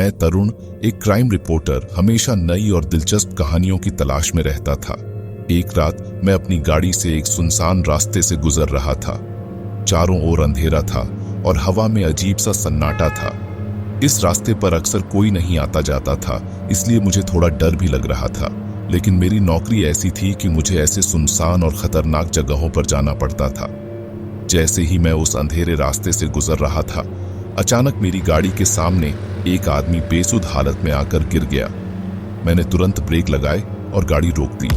मैं तरुण, एक crime reporter, हमेशा नई और दिलचस्प कहानियों की तलाश में रहता था। एक रात मैं अपनी गाड़ी से एक सुनसान रास्ते से गुजर रहा था। चारों ओर अंधेरा था और हवा में अजीब सा सन्नाटा था। इस रास्ते पर अक्सर कोई नहीं आता जाता था, इसलिए मुझे थोड़ा डर भी लग रहा था। लेकिन मेरी नौकरी ऐसी थी कि मुझे ऐसे सुनसान और खतरनाक जगहों पर जाना पड़ता था। जैसे ही मैं उस अंधेरे रास्ते से गुजर रहा था, अचानक मेरी गाड़ी के सामने एक आदमी बेसुध हालत में आकर गिर गया। मैंने तुरंत ब्रेक लगाए और गाड़ी रोक दी।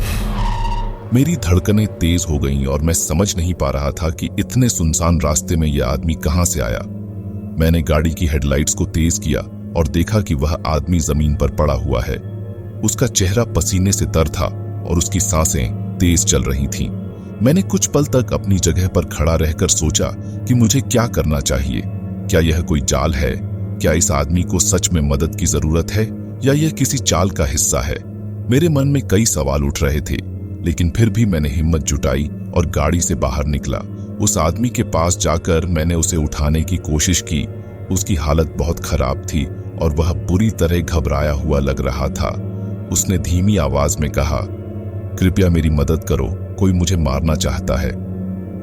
मेरी धड़कनें तेज हो गईं और मैं समझ नहीं पा रहा था कि इतने सुनसान रास्ते में यह आदमी कहां से आया। मैंने गाड़ी की हेडलाइट्स को तेज किया और देखा कि वह आदमी जमीन पर पड़ा हुआ है। उसका चेहरा पसीने से तर था और उसकी सांसें तेज चल रही थीं। मैंने कुछ पल तक अपनी जगह पर खड़ा रहकर सोचा कि मुझे क्या करना चाहिए। क्या यह कोई जाल है? क्या इस आदमी को सच में मदद की जरूरत है या यह किसी चाल का हिस्सा है? मेरे मन में कई सवाल उठ रहे थे, लेकिन फिर भी मैंने हिम्मत जुटाई और गाड़ी से बाहर निकला। उस आदमी के पास जाकर मैंने उसे उठाने की कोशिश की। उसकी हालत बहुत खराब थी और वह बुरी तरह घबराया हुआ लग रहा था। उसने धीमी आवाज में कहा, कृपया मेरी मदद करो, कोई मुझे मारना चाहता है।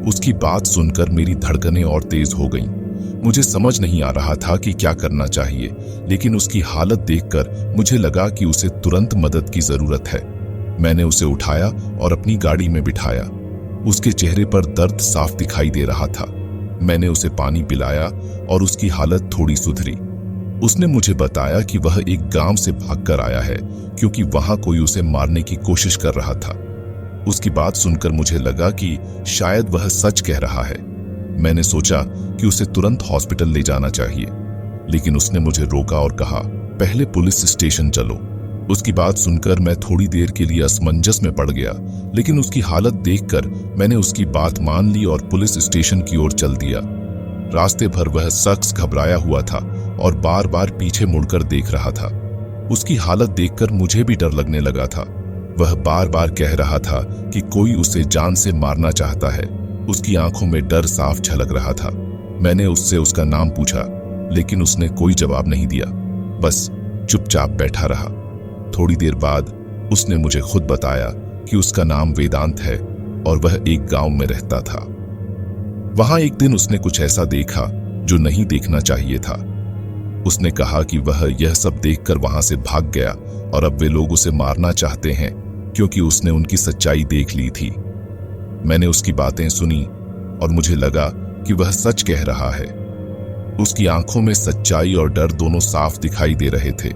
उसकी बात सुनकर मेरी धड़कनें और तेज हो गईं। मुझे समझ नहीं आ रहा था कि क्या करना चाहिए, लेकिन उसकी हालत देखकर मुझे लगा कि उसे तुरंत मदद की जरूरत है। मैंने उसे उठाया और अपनी गाड़ी में बिठाया। उसके चेहरे पर दर्द साफ दिखाई दे रहा था। मैंने उसे पानी पिलाया और उसकी हालत थोड़ी सुधरी। उसने मुझे बताया कि वह एक गांव से भागकर आया है क्योंकि वहां कोई उसे मारने की कोशिश कर रहा था। उसकी बात सुनकर मुझे लगा कि शायद वह सच कह रहा है। मैंने सोचा कि उसे तुरंत हॉस्पिटल ले जाना चाहिए, लेकिन उसने मुझे रोका और कहा, पहले पुलिस स्टेशन चलो। उसकी बात सुनकर मैं थोड़ी देर के लिए असमंजस में पड़ गया, लेकिन उसकी हालत देखकर मैंने उसकी बात मान ली और पुलिस स्टेशन की ओर चल दिया। रास्ते भर वह शख्स घबराया हुआ था और बार बार पीछे मुड़कर देख रहा था। उसकी हालत देखकर मुझे भी डर लगने लगा था। वह बार बार कह रहा था कि कोई उसे जान से मारना चाहता है। उसकी आंखों में डर साफ झलक रहा था। मैंने उससे उसका नाम पूछा, लेकिन उसने कोई जवाब नहीं दिया, बस चुपचाप बैठा रहा। थोड़ी देर बाद उसने मुझे खुद बताया कि उसका नाम वेदांत है और वह एक गांव में रहता था। वहां एक दिन उसने कुछ ऐसा देखा जो नहीं देखना चाहिए था। उसने कहा कि वह यह सब देखकर वहां से भाग गया और अब वे लोग उसे मारना चाहते हैं क्योंकि उसने उनकी सच्चाई देख ली थी। मैंने उसकी बातें सुनी और मुझे लगा कि वह सच कह रहा है। उसकी आंखों में सच्चाई और डर दोनों साफ दिखाई दे रहे थे।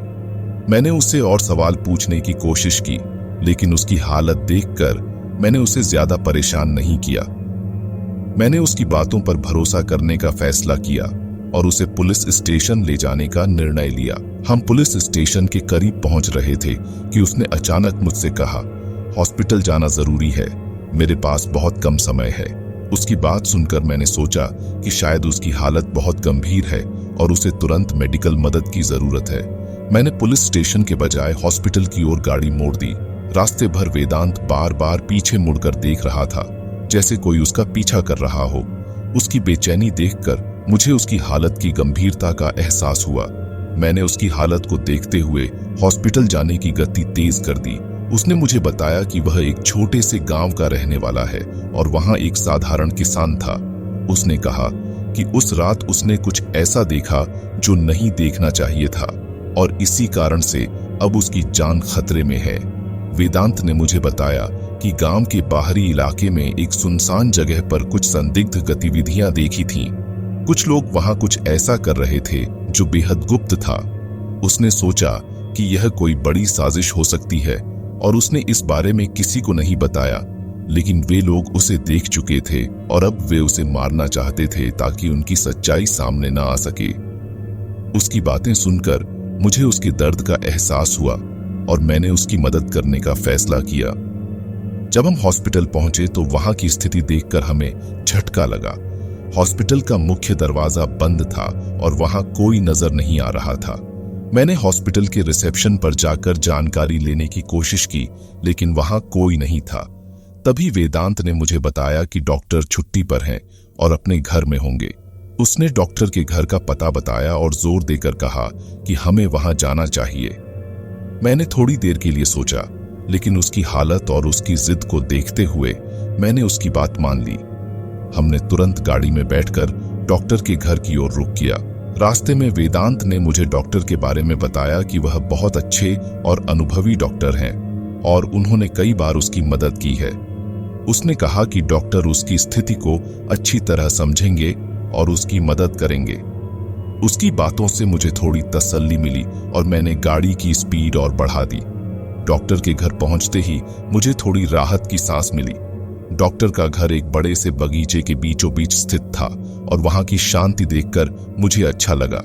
मैंने उससे और सवाल पूछने की कोशिश की, लेकिन उसकी हालत देखकर मैंने उसे ज्यादा परेशान नहीं किया। मैंने उसकी बातों पर भरोसा करने का फैसला किया और उसे पुलिस स्टेशन ले जाने का निर्णय लिया। हम पुलिस स्टेशन के करीब पहुंच रहे थे कि उसने अचानक मुझसे कहा, हॉस्पिटल जाना जरूरी है, मेरे पास बहुत कम समय है। उसकी बात सुनकर मैंने सोचा कि शायद उसकी हालत बहुत गंभीर है और उसे तुरंत मेडिकल मदद की जरूरत है। मैंने पुलिस स्टेशन के बजाय हॉस्पिटल की ओर गाड़ी मोड़ दी। रास्ते भर वेदांत बार बार पीछे मुड़कर देख रहा था, जैसे कोई उसका पीछा कर रहा हो। उसकी बेचैनी देखकर मुझे उसकी हालत की गंभीरता का एहसास हुआ। मैंने उसकी हालत को देखते हुए हॉस्पिटल जाने की गति तेज कर दी। उसने मुझे बताया कि वह एक छोटे से गांव का रहने वाला है और वहां एक साधारण किसान था। उसने कहा कि उस रात उसने कुछ ऐसा देखा जो नहीं देखना चाहिए था और इसी कारण से अब उसकी जान खतरे में है। वेदांत ने मुझे बताया कि गांव के बाहरी इलाके में एक सुनसान जगह पर कुछ संदिग्ध गतिविधियां देखी थीं। कुछ लोग वहां कुछ ऐसा कर रहे थे जो बेहद गुप्त था। उसने सोचा कि यह कोई बड़ी साजिश हो सकती है और उसने इस बारे में किसी को नहीं बताया, लेकिन वे लोग उसे देख चुके थे और अब वे उसे मारना चाहते थे ताकि उनकी सच्चाई सामने न आ सके। उसकी बातें सुनकर मुझे उसके दर्द का एहसास हुआ और मैंने उसकी मदद करने का फैसला किया। जब हम हॉस्पिटल पहुंचे तो वहां की स्थिति देखकर हमें झटका लगा। हॉस्पिटल का मुख्य दरवाजा बंद था और वहां कोई नजर नहीं आ रहा था। मैंने हॉस्पिटल के रिसेप्शन पर जाकर जानकारी लेने की कोशिश की, लेकिन वहां कोई नहीं था। तभी वेदांत ने मुझे बताया कि डॉक्टर छुट्टी पर हैं और अपने घर में होंगे। उसने डॉक्टर के घर का पता बताया और जोर देकर कहा कि हमें वहां जाना चाहिए। मैंने थोड़ी देर के लिए सोचा, लेकिन उसकी हालत और उसकी जिद को देखते हुए मैंने उसकी बात मान ली। हमने तुरंत गाड़ी में बैठकर डॉक्टर के घर की ओर रुख किया। रास्ते में वेदांत ने मुझे डॉक्टर के बारे में बताया कि वह बहुत अच्छे और अनुभवी डॉक्टर हैं और उन्होंने कई बार उसकी मदद की है। उसने कहा कि डॉक्टर उसकी स्थिति को अच्छी तरह समझेंगे और उसकी मदद करेंगे। उसकी बातों से मुझे थोड़ी तसल्ली मिली और मैंने गाड़ी की स्पीड और बढ़ा दी। डॉक्टर के घर पहुंचते ही मुझे थोड़ी राहत की सांस मिली। डॉक्टर का घर एक बड़े से बगीचे के बीचों बीच स्थित था और वहां की शांति देखकर मुझे अच्छा लगा।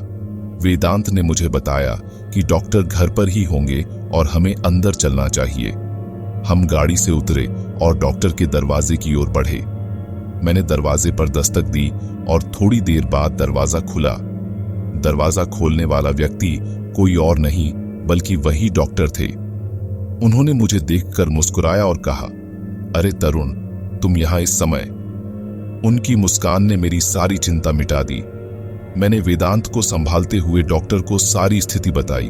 वेदांत ने मुझे बताया कि डॉक्टर घर पर ही होंगे और हमें अंदर चलना चाहिए। हम गाड़ी से उतरे और डॉक्टर के दरवाजे की ओर बढ़े। मैंने दरवाजे पर दस्तक दी और थोड़ी देर बाद दरवाजा खुला। दरवाजा खोलने वाला व्यक्ति कोई और नहीं बल्कि वही डॉक्टर थे। उन्होंने मुझे देखकर मुस्कुराया और कहा, अरे तरुण, तुम यहां इस समय। उनकी मुस्कान ने मेरी सारी चिंता मिटा दी। मैंने वेदांत को संभालते हुए डॉक्टर को सारी स्थिति बताई।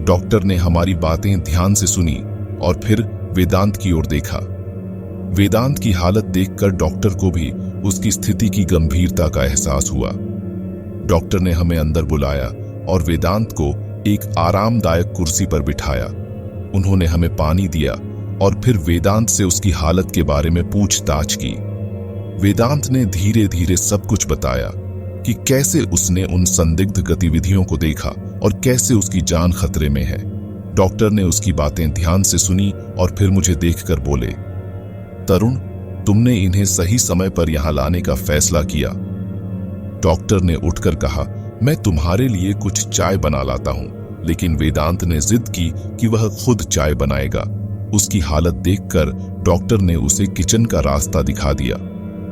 डॉक्टर ने हमारी बातें ध्यान से सुनी और फिर वेदांत की ओर देखा। वेदांत की हालत देखकर डॉक्टर को भी उसकी स्थिति की गंभीरता का एहसास हुआ। डॉक्टर ने हमें अंदर बुलाया और वेदांत को एक आरामदायक कुर्सी पर बिठाया। उन्होंने हमें पानी दिया और फिर वेदांत से उसकी हालत के बारे में पूछताछ की। वेदांत ने धीरे धीरे सब कुछ बताया कि कैसे उसने उन संदिग्ध गतिविधियों को देखा और कैसे उसकी जान खतरे में है। डॉक्टर ने उसकी बातें ध्यान से सुनी और फिर मुझे देखकर बोले, तरुण, तुमने इन्हें सही समय पर यहां लाने का फैसला किया। डॉक्टर ने उठकर कहा, मैं तुम्हारे लिए कुछ चाय बना लाता हूं। लेकिन वेदांत ने जिद की कि वह खुद चाय बनाएगा। उसकी हालत देखकर डॉक्टर ने उसे किचन का रास्ता दिखा दिया।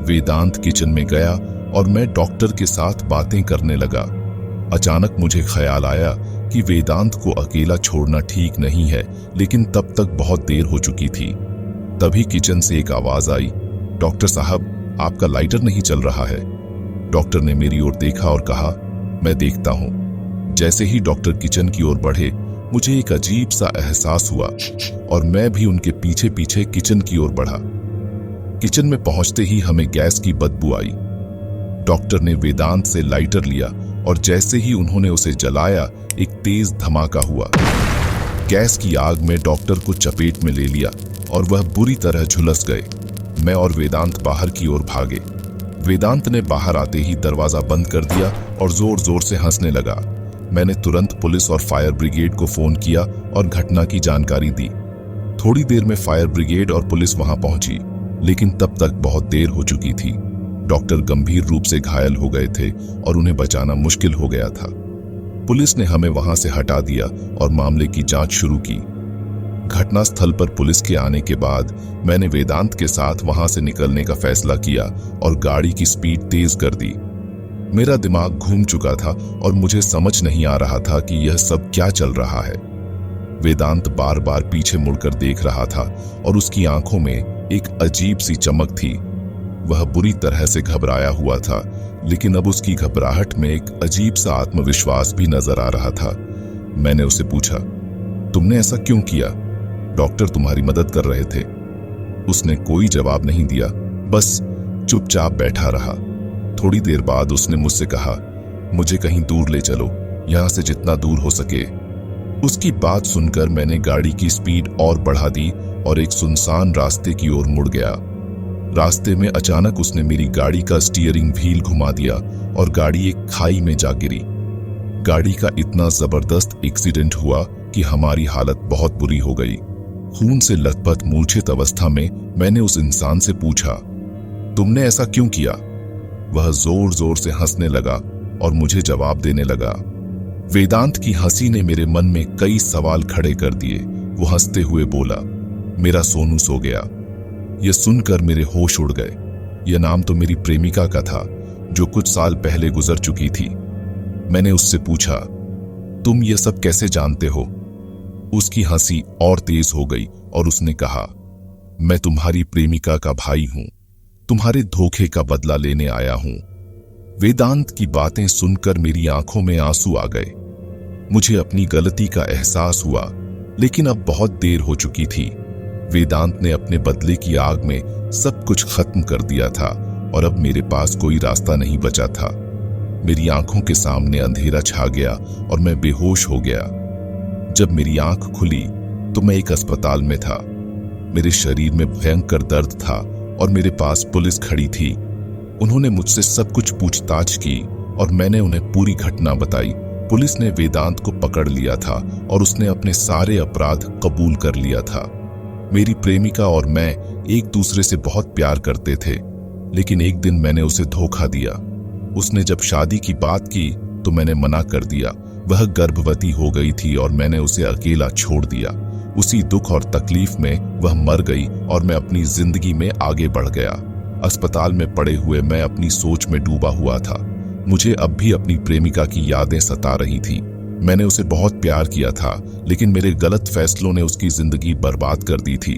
वेदांत किचन में गया और मैं डॉक्टर के साथ बातें करने लगा। अचानक मुझे ख्याल आया कि वेदांत को अकेला छोड़ना ठीक नहीं है, लेकिन तब तक बहुत देर हो चुकी थी। तभी किचन से एक आवाज आई, डॉक्टर साहब, आपका लाइटर नहीं चल रहा है। डॉक्टर ने मेरी ओर देखा और कहा, मैं देखता हूं। जैसे ही डॉक्टर किचन की ओर बढ़े, मुझे एक अजीब सा एहसास हुआ और मैं भी उनके पीछे पीछे किचन की ओर बढ़ा। किचन में पहुंचते ही हमें गैस की बदबू आई। डॉक्टर ने वेदांत से लाइटर लिया और जैसे ही उन्होंने उसे जलाया, एक तेज धमाका हुआ। गैस की आग में डॉक्टर को चपेट में ले लिया और वह बुरी तरह झुलस गए। मैं और वेदांत बाहर की ओर भागे। वेदांत ने बाहर आते ही दरवाजा बंद कर दिया और जोर जोर से हंसने लगा। मैंने तुरंत पुलिस और फायर ब्रिगेड को फोन किया और घटना की जानकारी दी। थोड़ी देर में फायर ब्रिगेड और पुलिस वहां पहुंची, लेकिन तब तक बहुत देर हो चुकी थी। डॉक्टर गंभीर रूप से घायल हो गए थे और उन्हें बचाना मुश्किल हो गया था। पुलिस ने हमें वहां से हटा दिया और मामले की जांच शुरू की। घटनास्थल पर पुलिस के आने के बाद मैंने वेदांत के साथ वहां से निकलने का फैसला किया और गाड़ी की स्पीड तेज कर दी। मेरा दिमाग घूम चुका था और मुझे समझ नहीं आ रहा था कि यह सब क्या चल रहा है। वेदांत बार बार पीछे मुड़कर देख रहा था और उसकी आंखों में एक अजीब सी चमक थी। वह बुरी तरह से घबराया हुआ था, लेकिन अब उसकी घबराहट में एक अजीब सा आत्मविश्वास भी नजर आ रहा था। मैंने उसे पूछा, तुमने ऐसा क्यों किया? डॉक्टर तुम्हारी मदद कर रहे थे। उसने कोई जवाब नहीं दिया, बस चुपचाप बैठा रहा। थोड़ी देर बाद उसने मुझसे कहा, मुझे कहीं दूर ले चलो, यहां से जितना दूर हो सके। उसकी बात सुनकर मैंने गाड़ी की स्पीड और बढ़ा दी और एक सुनसान रास्ते की ओर मुड़ गया। रास्ते में अचानक उसने मेरी गाड़ी का स्टीयरिंग व्हील घुमा दिया और गाड़ी एक खाई में जा गिरी। गाड़ी का इतना जबरदस्त एक्सीडेंट हुआ कि हमारी हालत बहुत बुरी हो गई। खून से लथपथ मूर्छित अवस्था में मैंने उस इंसान से पूछा, तुमने ऐसा क्यों किया? वह जोर जोर से हंसने लगा और मुझे जवाब देने लगा। वेदांत की हंसी ने मेरे मन में कई सवाल खड़े कर दिए। वो हंसते हुए बोला, मेरा सोनू सो गया। यह सुनकर मेरे होश उड़ गए। यह नाम तो मेरी प्रेमिका का था, जो कुछ साल पहले गुजर चुकी थी। मैंने उससे पूछा, तुम ये सब कैसे जानते हो? उसकी हंसी और तेज हो गई और उसने कहा, मैं तुम्हारी प्रेमिका का भाई हूं, तुम्हारे धोखे का बदला लेने आया हूं। वेदांत की बातें सुनकर मेरी आंखों में आंसू आ गए। मुझे अपनी गलती का एहसास हुआ, लेकिन अब बहुत देर हो चुकी थी। वेदांत ने अपने बदले की आग में सब कुछ खत्म कर दिया था और अब मेरे पास कोई रास्ता नहीं बचा था। मेरी आंखों के सामने अंधेरा छा गया और मैं बेहोश हो गया। जब मेरी आंख खुली तो मैं एक अस्पताल में था। मेरे शरीर में भयंकर दर्द था और मेरे पास पुलिस खड़ी थी। उन्होंने मुझसे सब कुछ पूछताछ की और मैंने उन्हें पूरी घटना बताई। पुलिस ने वेदांत को पकड़ लिया था और उसने अपने सारे अपराध कबूल कर लिया था। मेरी प्रेमिका और मैं एक दूसरे से बहुत प्यार करते थे, लेकिन एक दिन मैंने उसे धोखा दिया। उसने जब शादी की बात की तो मैंने मना कर दिया। वह गर्भवती हो गई थी और मैंने उसे अकेला छोड़ दिया। उसी दुख और तकलीफ में वह मर गई और मैं अपनी जिंदगी में आगे बढ़ गया। अस्पताल में पड़े हुए मैं अपनी सोच में डूबा हुआ था। मुझे अब भी अपनी प्रेमिका की यादें सता रही थीं। मैंने उसे बहुत प्यार किया था, लेकिन मेरे गलत फैसलों ने उसकी जिंदगी बर्बाद कर दी थी।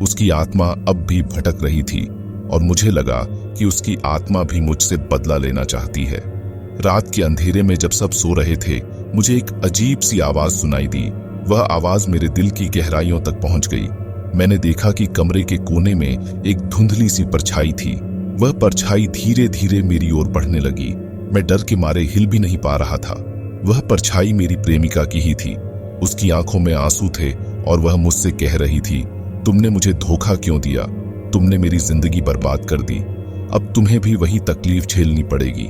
उसकी आत्मा अब भी भटक रही थी और मुझे लगा कि उसकी आत्मा भी मुझसे बदला लेना चाहती है। रात के अंधेरे में जब सब सो रहे थे, मुझे एक अजीब सी आवाज सुनाई दी। वह आवाज मेरे दिल की गहराइयों तक पहुंच गई। मैंने देखा कि कमरे के कोने में एक धुंधली सी परछाई थी। वह परछाई धीरे धीरे मेरी ओर बढ़ने लगी। मैं डर के मारे हिल भी नहीं पा रहा था। वह परछाई मेरी प्रेमिका की ही थी। उसकी आंखों में आंसू थे और वह मुझसे कह रही थी, तुमने मुझे धोखा क्यों दिया? तुमने मेरी जिंदगी बर्बाद कर दी। अब तुम्हें भी वही तकलीफ झेलनी पड़ेगी।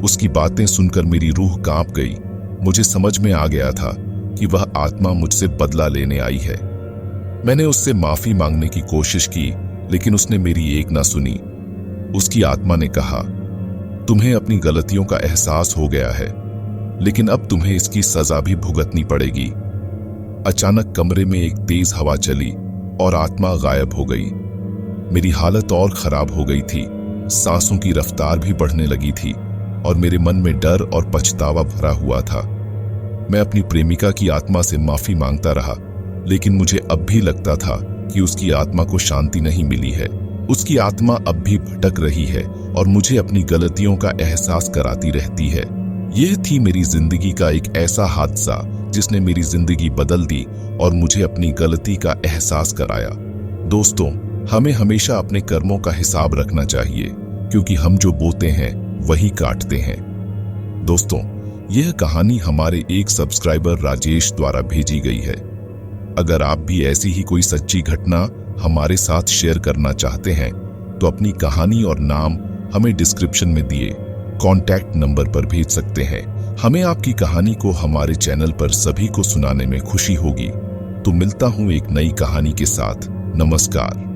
उसकी बातें सुनकर मेरी रूह कांप गई। मुझे समझ में आ गया था कि वह आत्मा मुझसे बदला लेने आई है। मैंने उससे माफी मांगने की कोशिश की, लेकिन उसने मेरी एक ना सुनी। उसकी आत्मा ने कहा, तुम्हें अपनी गलतियों का एहसास हो गया है, लेकिन अब तुम्हें इसकी सजा भी भुगतनी पड़ेगी। अचानक कमरे में एक तेज हवा चली और आत्मा गायब हो गई। मेरी हालत और खराब हो गई थी। सांसों की रफ्तार भी बढ़ने लगी थी और मेरे मन में डर और पछतावा भरा हुआ था। मैं अपनी प्रेमिका की आत्मा से माफी मांगता रहा, लेकिन मुझे अब भी लगता था कि उसकी आत्मा को शांति नहीं मिली है। उसकी आत्मा अब भी भटक रही है और मुझे अपनी गलतियों का एहसास कराती रहती है। यह थी मेरी जिंदगी का एक ऐसा हादसा जिसने मेरी जिंदगी बदल दी और मुझे अपनी गलती का एहसास कराया। दोस्तों, हमें हमेशा अपने कर्मों का हिसाब रखना चाहिए, क्योंकि हम जो बोते हैं वही काटते हैं। दोस्तों, यह कहानी हमारे एक सब्सक्राइबर राजेश द्वारा भेजी गई है। अगर आप भी ऐसी ही कोई सच्ची घटना हमारे साथ शेयर करना चाहते हैं तो अपनी कहानी और नाम हमें डिस्क्रिप्शन में दिए कॉन्टैक्ट नंबर पर भेज सकते हैं। हमें आपकी कहानी को हमारे चैनल पर सभी को सुनाने में खुशी होगी। तो मिलता हूं एक नई कहानी के साथ। नमस्कार।